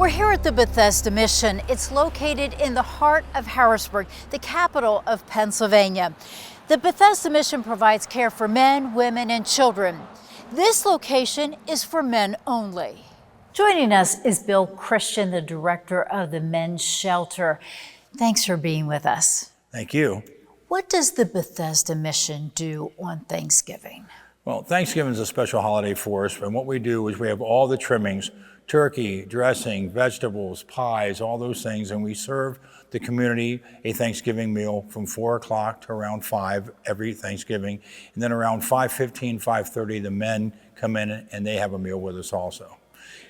We're here at the Bethesda Mission. It's located in the heart of Harrisburg, the capital of Pennsylvania. The Bethesda Mission provides care for men, women, and children. This location is for men only. Joining us is Bill Christian, the director of the men's shelter. Thanks for being with us. Thank you. What does the Bethesda Mission do on Thanksgiving? Well, Thanksgiving is a special holiday for us, and what we do is we have all the trimmings, turkey, dressing, vegetables, pies, all those things, and we serve the community a Thanksgiving meal from 4 o'clock to around 5 every Thanksgiving. And then around 5:15, 5:30, the men come in and they have a meal with us also.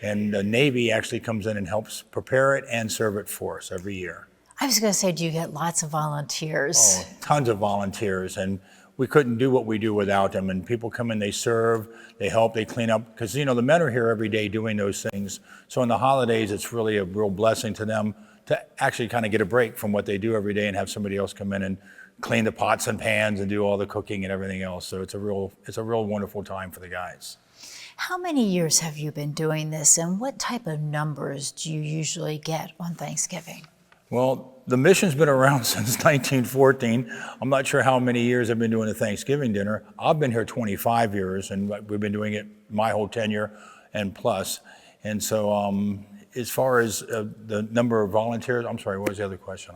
And the Navy actually comes in and helps prepare it and serve it for us every year. I was going to say, do you get lots of volunteers? Oh, tons of volunteers, and we couldn't do what we do without them. And people come in, they serve, they help, they clean up, because the men are here every day doing those things. So in the holidays, it's really a real blessing to them to actually kind of get a break from what they do every day and have somebody else come in and clean the pots and pans and do all the cooking and everything else. So it's a real wonderful time for the guys. How many years have you been doing this, and what type of numbers do you usually get on Thanksgiving? Well, the mission's been around since 1914. I'm not sure how many years I've been doing a Thanksgiving dinner. I've been here 25 years, and we've been doing it my whole tenure and plus. And so as far as the number of volunteers, I'm sorry, what was the other question?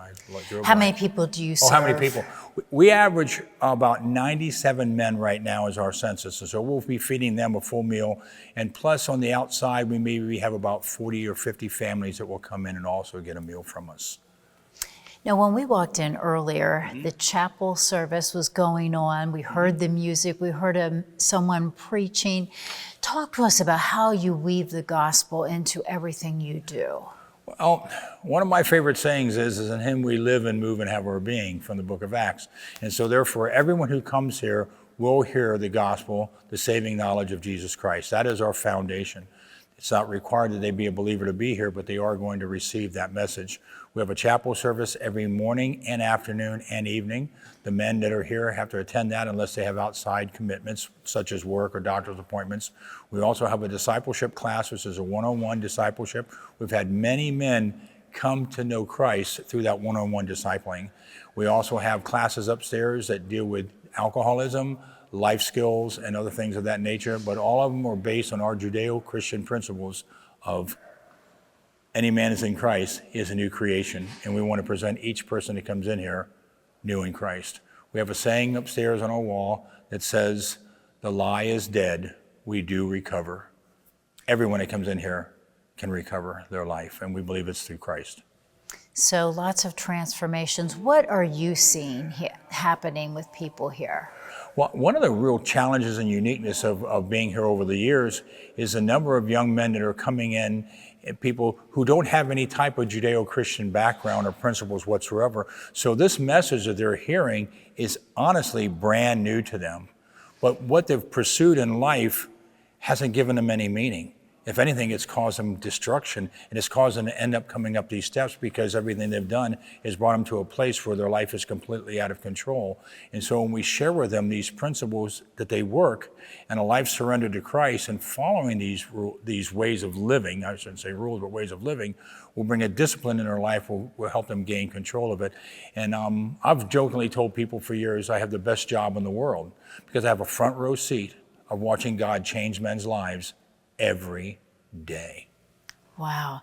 How many people do you serve? Oh, how many people? We average about 97 men right now is our census. So we'll be feeding them a full meal. And plus on the outside, we maybe have about 40 or 50 families that will come in and also get a meal from us. Now, when we walked in earlier, the chapel service was going on. We heard the music. We heard someone preaching. Talk to us about how you weave the gospel into everything you do. Well, one of my favorite sayings is in him we live and move and have our being, from the book of Acts. And so therefore, everyone who comes here will hear the gospel, the saving knowledge of Jesus Christ. That is our foundation. It's not required that they be a believer to be here, but they are going to receive that message. We have a chapel service every morning and afternoon and evening. The men that are here have to attend that unless they have outside commitments, such as work or doctor's appointments. We also have a discipleship class, which is a one-on-one discipleship. We've had many men come to know Christ through that one-on-one discipling. We also have classes upstairs that deal with alcoholism, life skills, and other things of that nature, but all of them are based on our Judeo-Christian principles of any man is in Christ, he is a new creation, and we want to present each person that comes in here new in Christ. We have a saying upstairs on our wall that says, "The lie is dead, we do recover." Everyone that comes in here can recover their life, and we believe it's through Christ. So lots of transformations. What are you seeing happening with people here? Well, one of the real challenges and uniqueness of being here over the years is the number of young men that are coming in, and people who don't have any type of Judeo-Christian background or principles whatsoever. So this message that they're hearing is honestly brand new to them. But what they've pursued in life hasn't given them any meaning. If anything, it's caused them destruction, and it's caused them to end up coming up these steps because everything they've done has brought them to a place where their life is completely out of control. And so when we share with them these principles that they work and a life surrendered to Christ and following these ways of living, I shouldn't say rules, but ways of living, will bring a discipline in their life, will help them gain control of it. And I've jokingly told people for years I have the best job in the world because I have a front row seat of watching God change men's lives every day. Wow.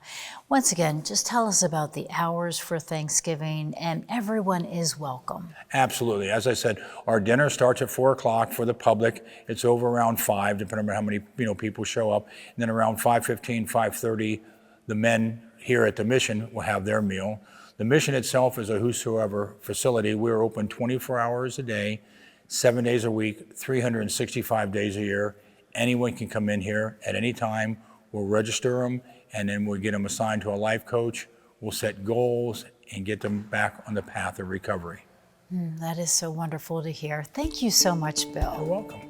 Once again, just tell us about the hours for Thanksgiving, and everyone is welcome. Absolutely. As I said, our dinner starts at 4 o'clock for the public. It's over around 5, depending on how many people show up. And then around 5:15, 5:30, the men here at the mission will have their meal. The mission itself is a whosoever facility. We're open 24 hours a day, 7 days a week, 365 days a year. Anyone can come in here at any time. We'll register them, and then we'll get them assigned to a life coach. We'll set goals and get them back on the path of recovery. That is so wonderful to hear. Thank you so much, Bill. You're welcome.